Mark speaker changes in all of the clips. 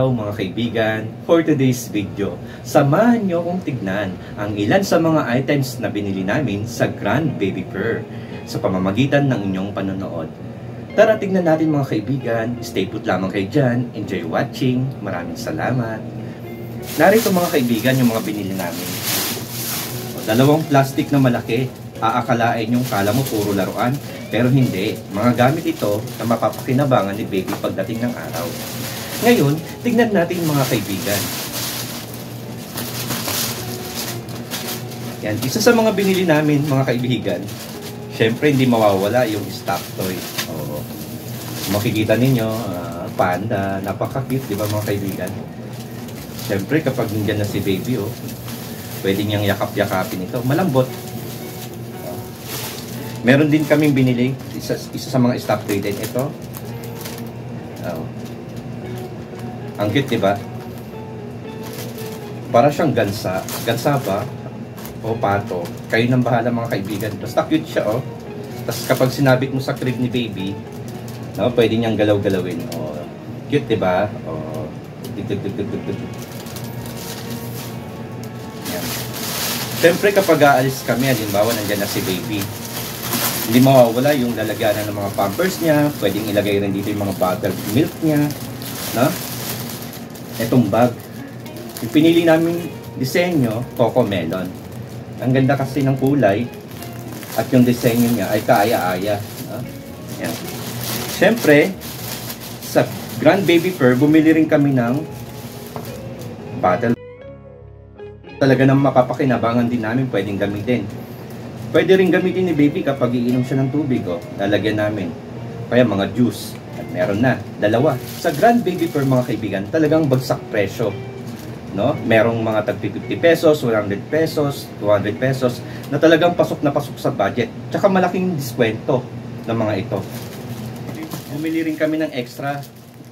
Speaker 1: araw mga kaibigan. For today's video, samahan nyo kong tignan ang ilan sa mga items na binili namin sa Grand Baby Fur sa pamamagitan ng inyong panonood. Tara tignan natin mga kaibigan. Stay put lamang kayo dyan. Enjoy watching. Maraming salamat. Narito mga kaibigan yung mga binili namin. Dalawang plastic na malaki. Aakalain yung kala mo puro laruan. Pero hindi, mga gamit ito na mapapakinabangan ni baby pagdating ng araw. Ngayon, tignan natin mga kaibigan. Yan, isa sa mga binili namin mga kaibigan, syempre hindi mawawala yung stuffed toy. Oo. Makikita ninyo, panda, napaka-cute, di ba mga kaibigan? Syempre kapag nandiyan na si baby, pwede niyang yakap-yakapin ito. Malambot. Meron din kaming binili, isa sa mga stuffed toy din. Ito. Ang cute, diba? Para siyang gansa. Gansa ba? O pato. Kayo nang bahala mga kaibigan. Basta cute siya, Tapos kapag sinabit mo sa crib ni baby, pwede niyang galaw-galawin. Cute, diba? Yan. Siyempre kapag aalis kami, halimbawa nandiyan na si baby, hindi mawawala yung lalagyanan ng mga pampers niya. Pwedeng ilagay rin dito yung mga bottled milk niya. Etong bag. Yung pinili namin disenyo, Coco Melon. Ang ganda kasi ng kulay. At yung disenyo niya ay kaaya-aya. Yan. Siyempre, sa Grand Baby Fur, bumili rin kami ng bottle. Talaga nang mapapakinabangan din namin, pwedeng gamitin. Pwede rin gamitin ni baby kapag iinom siya ng tubig, lalagyan namin. Kaya mga juice, at meron na, dalawa. Sa Grand Baby Fur mga kaibigan, talagang bagsak presyo. Merong mga tag 50 pesos, 100 pesos, 200 pesos, na talagang pasok na pasok sa budget. Tsaka malaking diskwento ng mga ito. Bumili rin kami ng extra,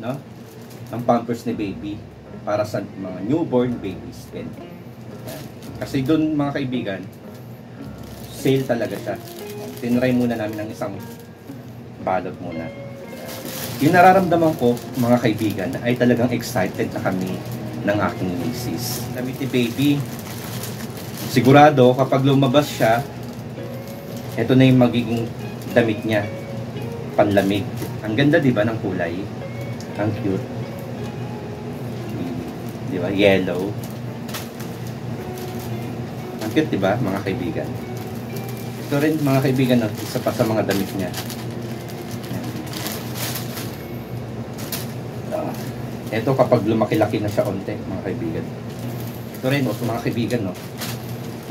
Speaker 1: ng pampers ni baby, para sa mga newborn babies din. Kasi doon mga kaibigan, sale talaga siya. Tinry muna namin ng isang balot muna. Yung nararamdaman ko, mga kaibigan, ay talagang excited na kami ng aking misis. Damit ni baby, sigurado kapag lumabas siya, ito na yung magiging damit niya. Panlamig. Ang ganda diba ng kulay? Ang cute. Diba? Yellow. Ang cute diba mga kaibigan? Ito rin mga kaibigan, isa pa sa mga damit niya. Ito kapag lumaki-laki na siya onte, mga kaibigan. Ito rin, mga kaibigan,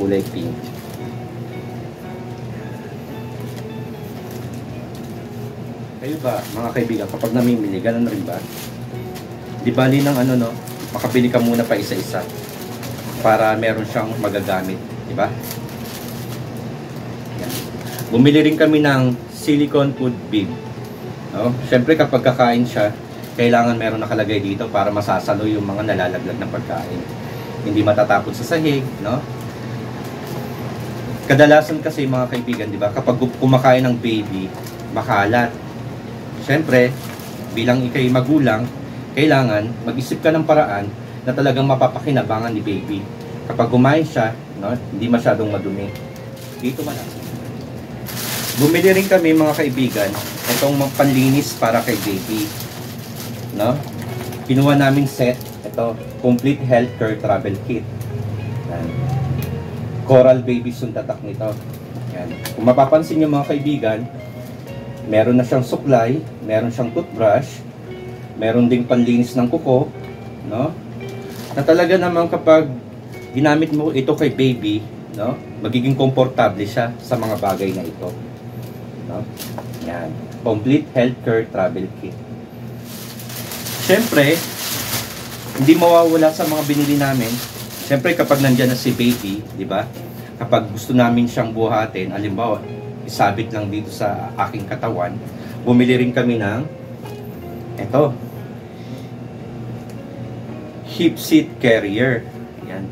Speaker 1: kulay pink. Kayo ba, mga kaibigan, kapag namimili, ganun rin ba? Di bali ng makabili ka muna pa isa-isa para meron siyang magagamit, di ba? Bumili rin kami ng silicone food bib. Siyempre kapag kakain siya, kailangan meron nakalagay dito para masasalo yung mga nalalaglag na pagkain. Hindi matatapon sa sahig, Kadalasan kasi mga kaibigan, di ba, kapag kumakain ng baby, makalat. Siyempre, bilang ikay magulang, kailangan mag-isip ka ng paraan na talagang mapapakinabangan ni baby. Kapag kumain siya, hindi masyadong madumi. Dito malaki. Bumili rin kami mga kaibigan, itong panlinis para kay baby. Kinuha namin set, ito, Complete Health Care Travel Kit. Yan. Coral Baby suntatak nito. Yan. Kung mapapansin nyo mga kaibigan, meron na siyang suklay, meron siyang toothbrush, meron ding panlinis ng kuko, na talaga naman kapag ginamit mo ito kay baby, magiging komportable siya sa mga bagay na ito. Yan. Complete Healthcare Travel Kit. Siyempre, hindi mawawala sa mga binili namin. Siyempre, kapag nandyan na si baby, di ba? Kapag gusto namin siyang buhatin, halimbawa, isabit lang dito sa aking katawan, bumili rin kami ng ito. Hip seat carrier. Yan.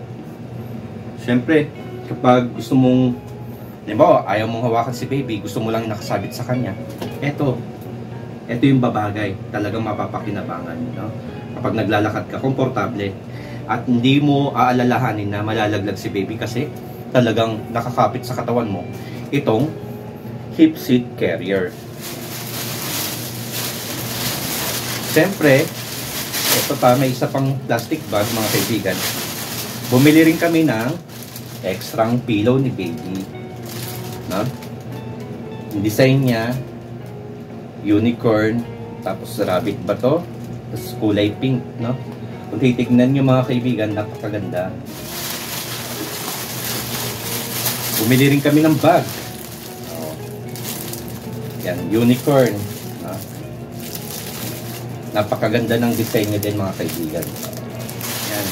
Speaker 1: Siyempre, kapag gusto mong halimbawa, ayaw mong hawakan si baby, gusto mo lang nakasabit sa kanya. Ito yung babagay, talagang mapapakinabangan, Kapag naglalakad ka, komportable. At hindi mo aalalahanin na malalaglag si baby kasi talagang nakakapit sa katawan mo itong hip seat carrier. Siyempre, ito pa, may isa pang plastic bag mga kaibigan. Bumili rin kami ng extrang pillow ni baby. No? Yung design niya, unicorn, tapos rabbit ba to? Tapos kulay pink, no? Kung titignan nyo mga kaibigan, napakaganda. Bumili rin kami ng bag. Oh. Yan, unicorn. No? Napakaganda ng design niya din mga kaibigan. Yan.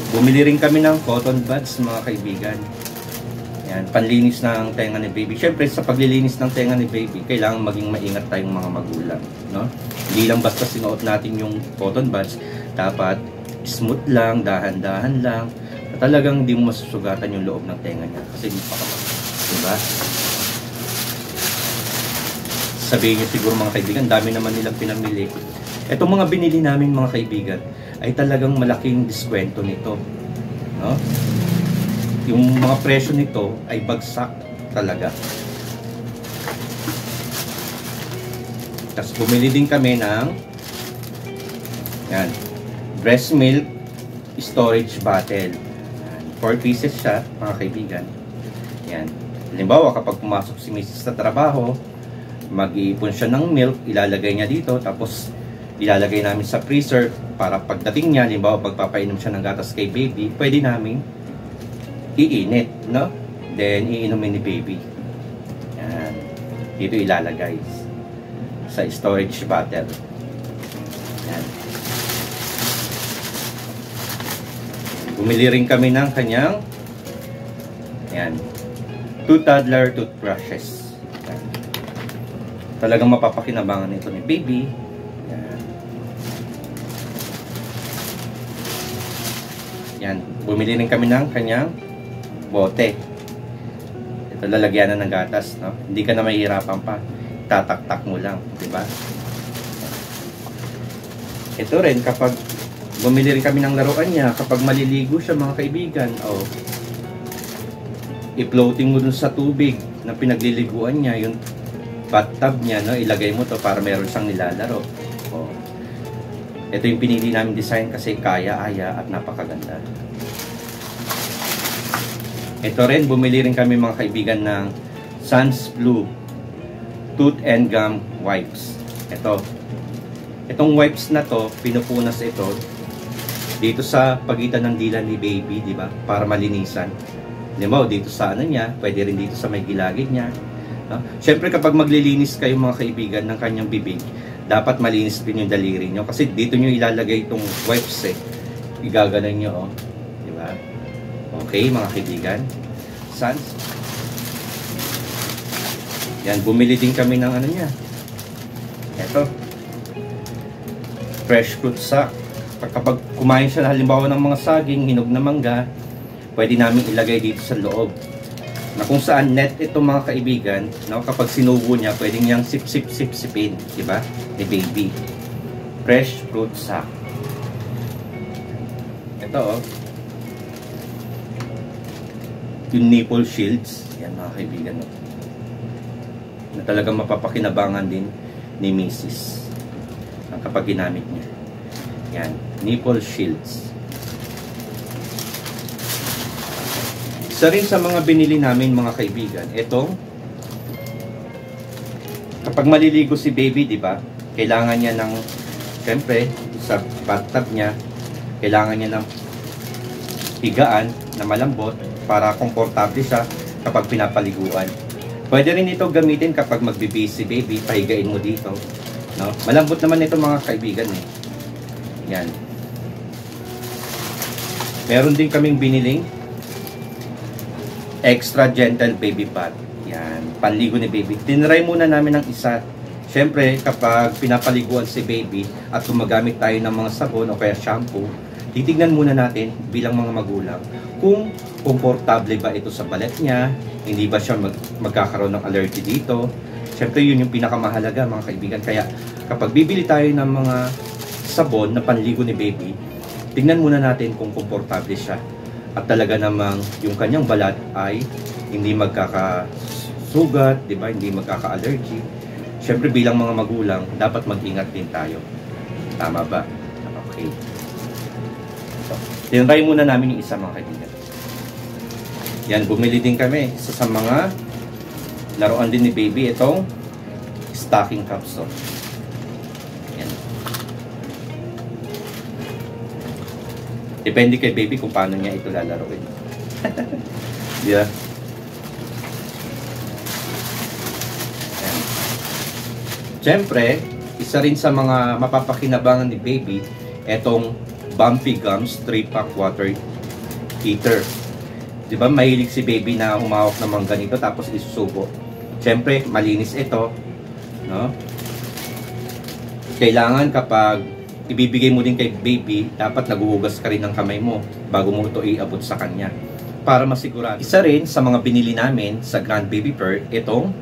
Speaker 1: Bumili rin kami ng cotton buds mga kaibigan. Yan, panlinis ng tenga ni baby. Siyempre, sa paglilinis ng tenga ni baby, kailangan maging maingat tayong mga magulang, no? Hindi lang basta sinuot natin yung cotton buds, dapat smooth lang, dahan-dahan lang. Talagang hindi mo masusugatan yung loob ng tenga niya kasi hindi pa kapag, diba? Sabihin niyo siguro mga kaibigan, dami naman nilang pinamili. Itong mga binili namin mga kaibigan ay talagang malaking diskwento nito, no? Yung mga presyo nito ay bagsak talaga. Tapos bumili din kami ng yan, breast milk storage bottle. 4 pieces siya mga kaibigan. Yan. Halimbawa kapag pumasok si Mrs. sa trabaho, mag-iipon siya ng milk, ilalagay niya dito, tapos ilalagay namin sa freezer para pagdating niya, halimbawa pagpapainom siya ng gatas kay baby, pwede namin iinit, no? Then, iinumin ni baby. Yan. Dito ilalagay sa storage bottle. Yan. Bumili rin kami ng kanyang yan, 2 toddler toothbrushes. Yan. Talagang mapapakinabangan ito ni baby. Yan. Yan. Bumili rin kami ng kanyang bote. Ito lalagyan na ng gatas, no? Hindi ka na mahihirapan pa. Tatak-tak mo lang, di ba? Ito rin kapag bumili rin kami ng laruan niya, kapag maliligo siya mga kaibigan, oh, i-floating mo dun sa tubig na pinagliliguan niya, yung bathtub niya, no? Ilagay mo to para meron siyang nilalaro. Oh. Ito yung pinili namin design kasi kaya-aya at napakaganda. Ito rin, bumili rin kami mga kaibigan ng Sans Blue Tooth and Gum Wipes. Ito. Itong wipes na to, pinupunas ito dito sa pagitan ng dila ni baby, di ba? Para malinisan. Di ba? Dito sa ano niya, pwede rin dito sa may gilagid niya. No? Siyempre kapag maglilinis kayo mga kaibigan ng kanyang bibig, dapat malinis din yung daliri nyo. Kasi dito nyo ilalagay itong wipes eh. Igaganan nyo, oh. Di ba? Okay, mga kaibigan. Sans. Yan, bumili din kami ng ano niya. Ito. Fresh fruit sack. Kapag kumain siya halimbawa ng mga saging, hinog na mangga, pwede namin ilagay dito sa loob. Na kung saan net ito mga kaibigan, no? Kapag sinubo niya, pwede niyang sip-sip-sip-sipin. Diba? Ni baby. Fresh fruit sack. Ito, oh. Yung nipple shields, yan mga kaibigan, no? Na talagang mapapakinabangan din ni Mrs. kapag ginamit niya. Yan, nipple shields. Isa rin sa mga binili namin mga kaibigan, itong kapag maliligo si baby, di ba? Kailangan niya ng, siyempre, sa bathtub niya, kailangan niya ng higaan na malambot para komportable siya kapag pinapaliguan. Pwede rin ito gamitin kapag magbibis si baby, pahigain mo dito. No? Malambot naman ito mga kaibigan eh. Yan. Meron din kaming biniling extra gentle baby pad. Yan. Panligo ni baby. Tinry muna namin ng isa. Siyempre, kapag pinapaliguan si baby at gumagamit tayo ng mga sabon o kaya shampoo, titignan muna natin bilang mga magulang kung komportable ba ito sa balat niya, hindi ba siya magkakaroon ng allergy dito. Siyempre yun yung pinakamahalaga mga kaibigan. Kaya kapag bibili tayo ng mga sabon na panligo ni baby, tingnan muna natin kung komportable siya. At talaga namang yung kanyang balat ay hindi magkakasugat, di ba? Hindi magkaka-allergy. Siyempre bilang mga magulang, dapat mag-ingat din tayo. Tama ba? Okay. So, tinry muna namin yung isa, mga kaibigan. Yan, bumili din kami. Isa sa mga laruan din ni baby, itong stocking capsule. Yan. Depende kay baby kung paano niya ito lalaruin. Yeah. Yan. Siyempre, isa rin sa mga mapapakinabangan ni baby, itong Bumpy Gums 3-pack water heater. Diba, mahilig si baby na humawak ng mga ganito tapos isusubo. Siyempre, malinis ito, no? Kailangan kapag ibibigay mo din kay baby, dapat naguhugas ka rin ng kamay mo bago mo ito iabot sa kanya. Para masigurado. Isa rin sa mga binili namin sa Grand Baby Pearl, itong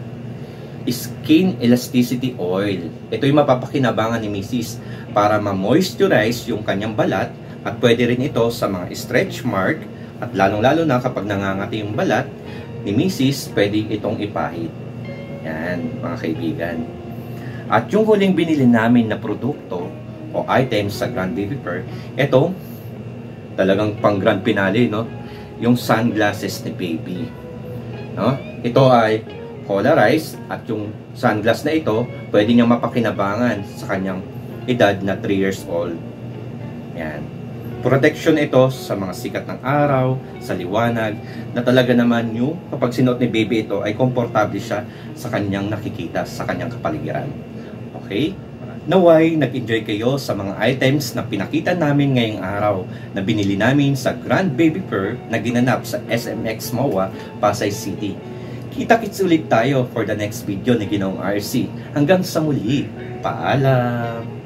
Speaker 1: Skin Elasticity Oil. Ito yung mapapakinabangan ni Mrs. para ma-moisturize yung kanyang balat at pwede rin ito sa mga stretch mark. At lalong-lalo na kapag nangangati yung balat ni Mrs., pwede itong ipahid. Yan, mga kaibigan. At yung huling binili namin na produkto o items sa Grand Baby Pearl, ito, talagang pang grand finale, no? Yung sunglasses ni baby. No? Ito ay polarized at yung sunglass na ito, pwede niyang mapakinabangan sa kanyang edad na 3 years old. Yan. Protection ito sa mga sikat ng araw, sa liwanag, na talaga naman yung kapag sinuot ni baby ito ay komportable siya sa kanyang nakikita, sa kanyang kapaligiran. Okay? Naway, nag-enjoy kayo sa mga items na pinakita namin ngayong araw na binili namin sa Grand Baby Pearl na ginanap sa SMX MOA, Pasay City. Kita-kits ulit tayo for the next video ni Ginoong RC. Hanggang sa muli, paalam!